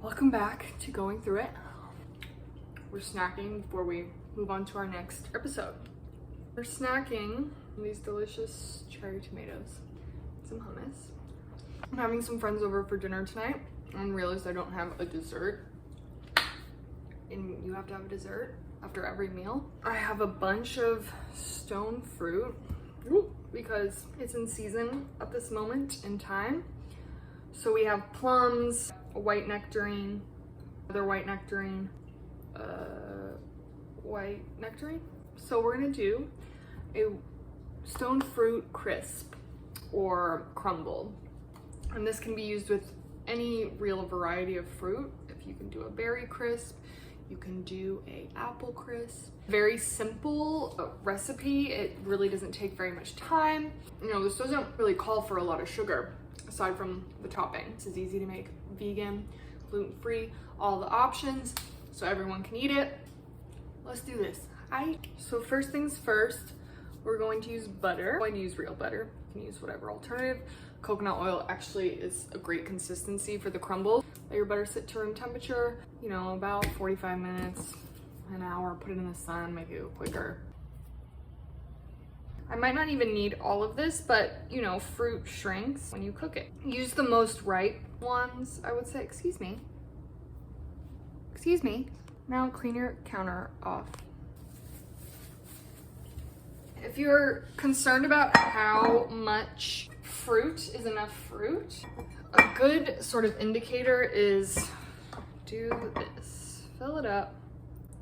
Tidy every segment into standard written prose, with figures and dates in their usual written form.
Welcome back to Going Through It. We're snacking before we move on to our next episode. We're snacking these delicious cherry tomatoes, some hummus. I'm having some friends over for dinner tonight and realized I don't have a dessert. And you have to have a dessert after every meal. I have a bunch of stone fruit because it's in season at this moment in time. So we have plums, a white nectarine, another white nectarine, white nectarine. So we're gonna do a stone fruit crisp or crumble. And this can be used with any real variety of fruit. If you can do a berry crisp, you can do a apple crisp. Very simple recipe. It really doesn't take very much time. You know, this doesn't really call for a lot of sugar aside from the topping. This is easy to make, vegan, gluten-free, all the options, so everyone can eat it. Let's do this. So first things first, we're going to use butter. I'm going to use real butter. You can use whatever alternative. Coconut oil actually is a great consistency for the crumble. Let your butter sit to room temperature, you know, about 45 minutes, an hour. Put it in the sun, make it go quicker. I might not even need all of this, but you know, fruit shrinks when you cook it. Use the most ripe ones, I would say. Excuse me. Now clean your counter off. If you're concerned about how much fruit is enough fruit, a good sort of indicator is do this. Fill it up.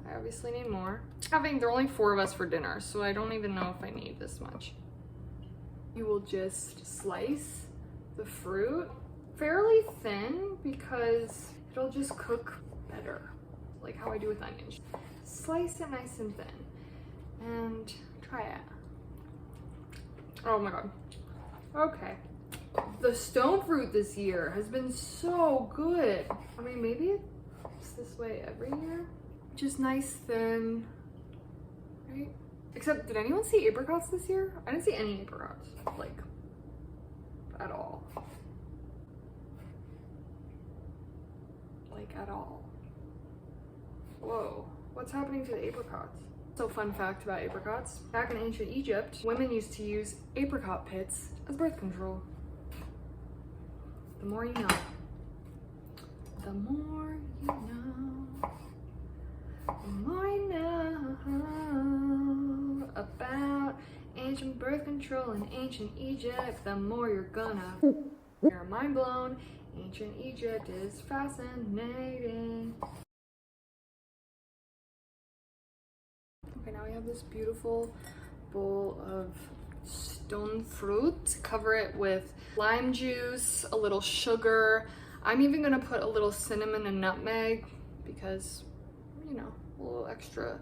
I obviously need more. There are only 4 of us for dinner, so I don't even know if I need this much. You will just slice the fruit fairly thin because it'll just cook better, like how I do with onions. Slice it nice and thin and try it. Oh my god. Okay. The stone fruit this year has been so good. I mean, maybe it's this way every year. Just nice thin, right? Except, did anyone see apricots this year? I didn't see any apricots, like, at all. Like, at all. Whoa, what's happening to the apricots? So, fun fact about apricots. Back in ancient Egypt, women used to use apricot pits as birth control. The more you know. The more you know. The more you know about ancient birth control in ancient Egypt, the more you're gonna you're mind blown. Ancient Egypt is fascinating. Okay, now we have this beautiful bowl of stone fruit. Cover it with lime juice, a little sugar. I'm even gonna put a little cinnamon and nutmeg because, you know, a little extra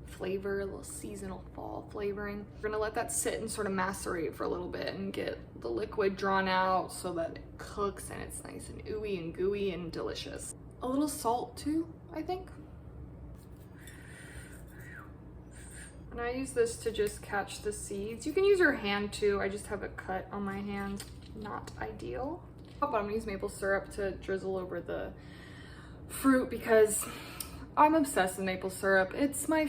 flavor, a little seasonal fall flavoring. We're gonna let that sit and sort of macerate for a little bit and get the liquid drawn out so that it cooks and it's nice and ooey and gooey and delicious. A little salt too, I think. And I use this to just catch the seeds. You can use your hand too. I just have a cut on my hand. Not ideal. But I'm gonna use maple syrup to drizzle over the fruit because I'm obsessed with maple syrup. It's my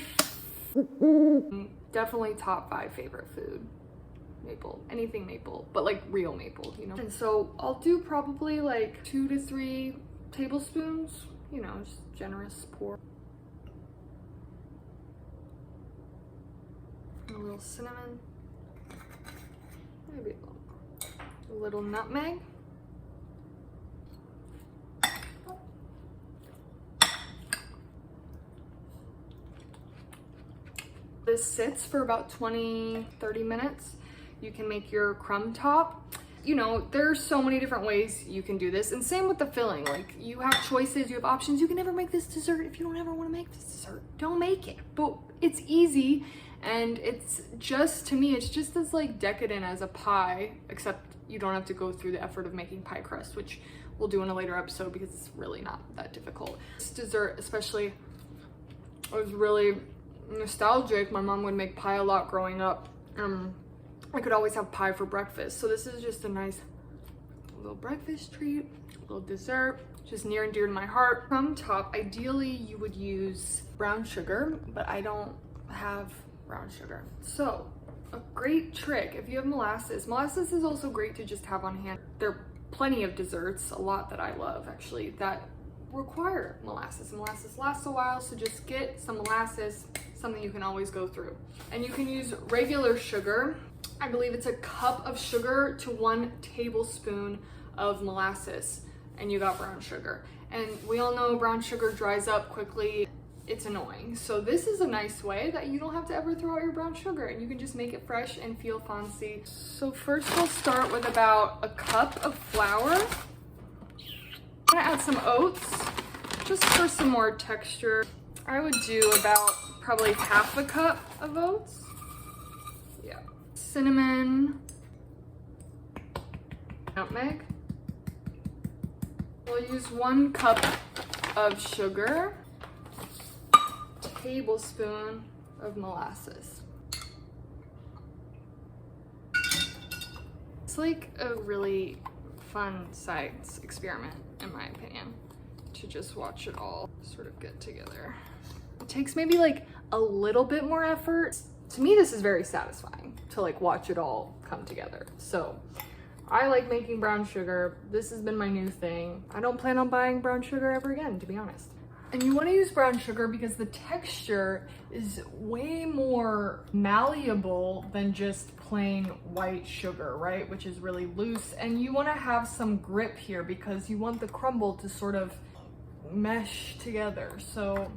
definitely top 5 favorite food. Maple, anything maple, but like real maple, you know? And so I'll do probably like 2 to 3 tablespoons, you know, just generous pour. A little cinnamon, maybe a little nutmeg. This sits for about 20-30 minutes. You can make your crumb top. You know, there's so many different ways you can do this, and same with the filling. Like, you have choices, you have options. You can never make this dessert if you don't ever want to make this dessert. Don't make it, but it's easy. And it's just, to me, it's just as like decadent as a pie, except you don't have to go through the effort of making pie crust, which we'll do in a later episode because it's really not that difficult. This dessert especially, I was really nostalgic. My mom would make pie a lot growing up. I could always have pie for breakfast. So this is just a nice little breakfast treat, a little dessert, just near and dear to my heart. From top, ideally you would use brown sugar, but I don't have brown sugar. So a great trick, if you have molasses is also great to just have on hand. There are plenty of desserts, a lot that I love actually, that require molasses. Molasses lasts a while, so just get some molasses, something you can always go through. And you can use regular sugar. I believe it's a cup of sugar to 1 tablespoon of molasses, and you got brown sugar. And we all know brown sugar dries up quickly. It's annoying. So this is a nice way that you don't have to ever throw out your brown sugar, and you can just make it fresh and feel fancy. So first we'll start with about a cup of flour. I'm gonna add some oats just for some more texture. I would do about probably half a cup of oats. Yeah. Cinnamon, nutmeg. We'll use 1 cup of sugar, tablespoon of molasses. It's like a really fun science experiment, in my opinion, to just watch it all sort of get together. It takes maybe like a little bit more effort. To me, this is very satisfying to like watch it all come together. So I like making brown sugar. This has been my new thing. I don't plan on buying brown sugar ever again, to be honest. And you want to use brown sugar because the texture is way more malleable than just plain white sugar, right? Which is really loose. And you want to have some grip here because you want the crumble to sort of mesh together. So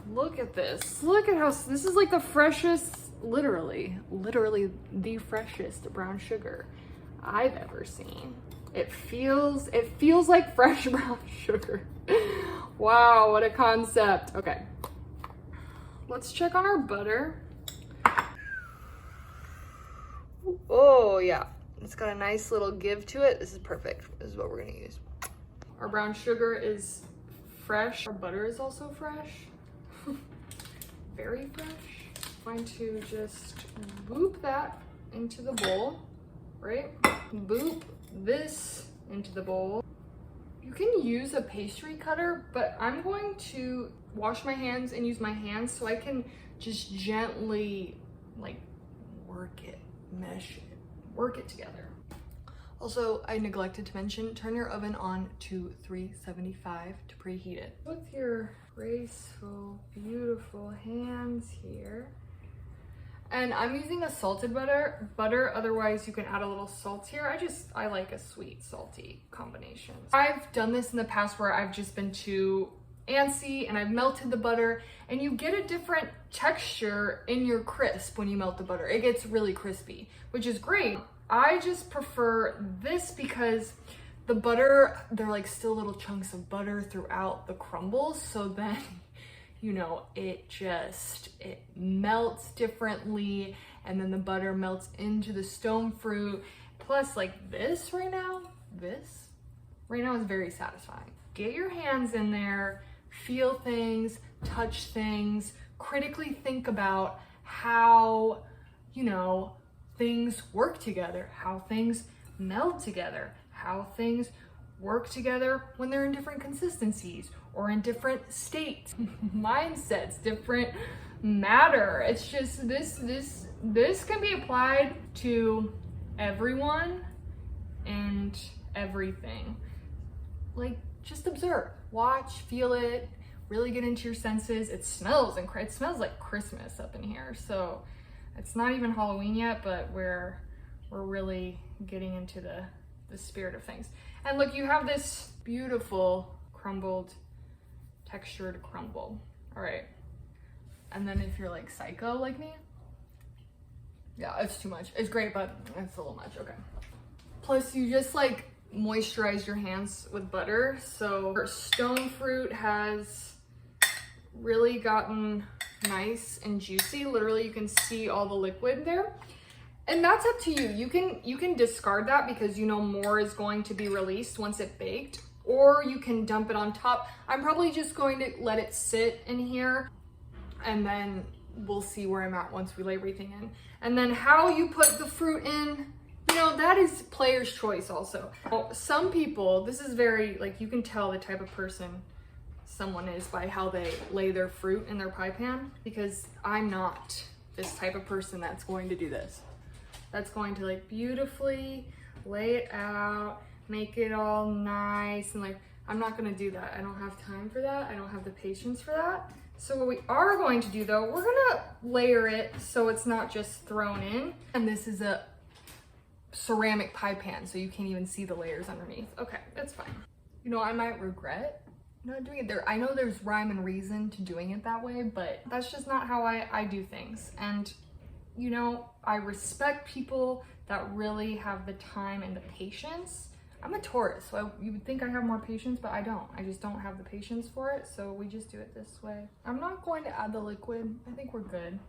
look at this. Look at how this is like the freshest, literally the freshest brown sugar I've ever seen. It feels like fresh brown sugar. Wow, what a concept. Okay, let's check on our butter. Oh yeah, it's got a nice little give to it. This is perfect. This is what we're gonna use. Our brown sugar is fresh. Our butter is also fresh. Very fresh. I'm going to just boop that into the bowl, right? Boop this into the bowl. You can use a pastry cutter, but I'm going to wash my hands and use my hands so I can just gently like work it, mesh it, work it together. Also, I neglected to mention, turn your oven on to 375 to preheat it. With your graceful, beautiful hands here. And I'm using a salted butter, otherwise you can add a little salt here. I like a sweet, salty combination. I've done this in the past where I've just been too antsy and I've melted the butter, and you get a different texture in your crisp when you melt the butter. It gets really crispy, which is great. I just prefer this because the butter, they're like still little chunks of butter throughout the crumbles, so then you know, it melts differently, and then the butter melts into the stone fruit. Plus, like this right now is very satisfying. Get your hands in there, feel things, touch things, critically think about how, you know, things work together, how things meld together, how things work together when they're in different consistencies or in different states, mindsets, different matter. It's just this can be applied to everyone and everything. Like, just observe, watch, feel it, really get into your senses. It smells like Christmas up in here. So it's not even Halloween yet, but we're really getting into the spirit of things. And look, you have this beautiful crumbled, textured crumble. All right. And then if you're like psycho like me, yeah, it's too much. It's great, but it's a little much. Okay. Plus, you just like moisturize your hands with butter. So our stone fruit has really gotten nice and juicy. Literally, you can see all the liquid there. And that's up to you. You can discard that because you know more is going to be released once it baked, or you can dump it on top. I'm probably just going to let it sit in here, and then we'll see where I'm at once we lay everything in. And then how you put the fruit in You know, that is player's choice also. Some people, this is very, like, you can tell the type of person someone is by how they lay their fruit in their pie pan, because I'm not this type of person that's going to do this. That's going to like beautifully lay it out, make it all nice, and like, I'm not gonna do that. I don't have time for that. I don't have the patience for that. So what we are going to do though, we're gonna layer it so it's not just thrown in. And this is a ceramic pie pan, so you can't even see the layers underneath. Okay, that's fine. You know, I might regret not doing it there. I know there's rhyme and reason to doing it that way, but that's just not how I do things. And you know, I respect people that really have the time and the patience. I'm a Taurus, so you would think I have more patience, but I don't. I just don't have the patience for it, so we just do it this way. I'm not going to add the liquid. I think we're good.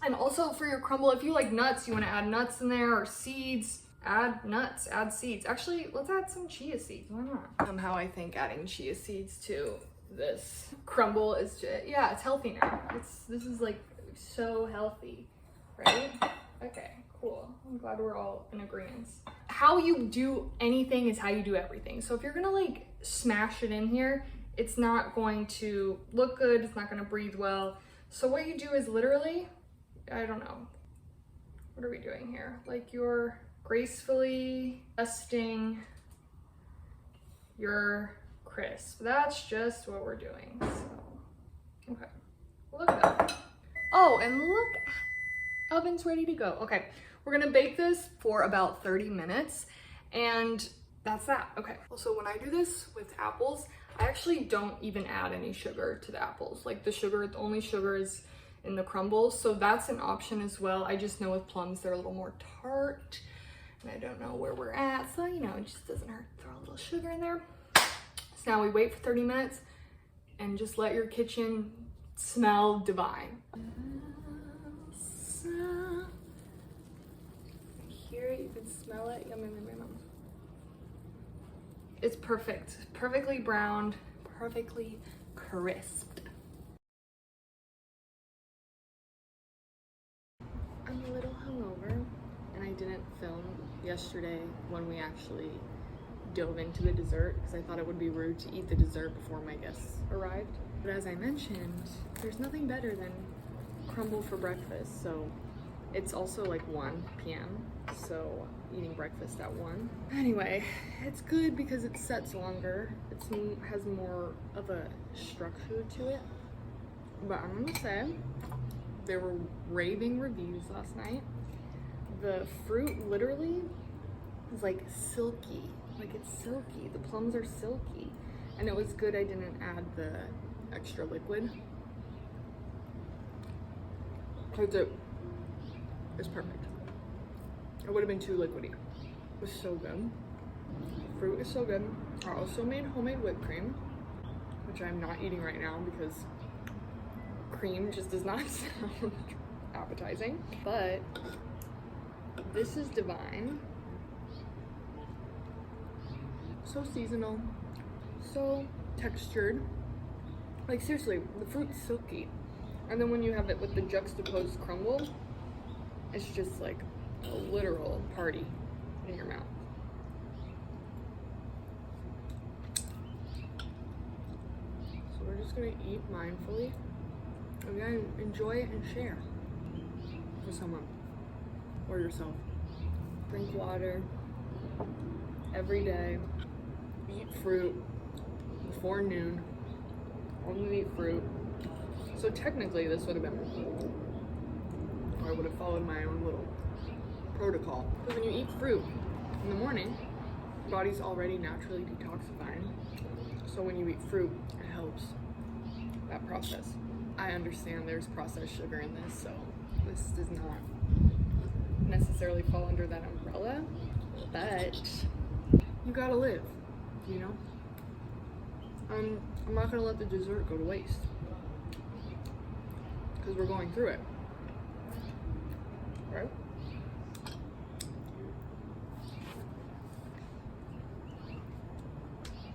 And also for your crumble, if you like nuts, you want to add nuts in there or seeds, add nuts, add seeds. Actually, let's add some chia seeds. Why not? Somehow I think adding chia seeds to this crumble is just, yeah, it's healthy now. This is like so healthy, right? Okay, cool. I'm glad we're all in agreement. How you do anything is how you do everything. So if you're gonna like smash it in here, it's not going to look good. It's not gonna breathe well. So what you do is literally, I don't know, what are we doing here? Like you're gracefully dusting your crisp. That's just what we're doing. So, okay, look at that. Oh, and look, oven's ready to go. Okay, we're gonna bake this for about 30 minutes and that's that. Okay, so when I do this with apples, I actually don't even add any sugar to the apples. Like the only sugar is in the crumbles. So that's an option as well. I just know with plums, they're a little more tart and I don't know where we're at. So, you know, it just doesn't hurt to throw a little sugar in there. So now we wait for 30 minutes and just let your kitchen smell divine. Hear it, you can smell it. Yum, yum, yum, yum. It's perfect, perfectly browned, perfectly crisped. I'm a little hungover and I didn't film yesterday when we actually dove into the dessert because I thought it would be rude to eat the dessert before my guests arrived. But as I mentioned, there's nothing better than crumble for breakfast. So it's also like 1 p.m. So eating breakfast at 1. Anyway, it's good because it sets longer. It has more of a structure to it. But I'm gonna say, there were raving reviews last night. The fruit literally is like silky. Like it's silky. The plums are silky. And it was good I didn't add the extra liquid. Because it's perfect. It would have been too liquidy. It was so good. Fruit is so good. I also made homemade whipped cream, which I'm not eating right now because cream just does not sound appetizing. But this is divine. So seasonal, so textured. Like seriously, the fruit's silky. And then when you have it with the juxtaposed crumble, it's just like a literal party in your mouth. So we're just gonna eat mindfully. We're gonna enjoy it and share with someone or yourself. Drink water every day. Eat fruit before noon. Only eat fruit. So technically this would have been, I would have followed my own little protocol. Because when you eat fruit in the morning, your body's already naturally detoxifying. So when you eat fruit, it helps that process. I understand there's processed sugar in this, so this does not necessarily fall under that umbrella, but you gotta live, you know? I'm not gonna let the dessert go to waste because we're going through it, right?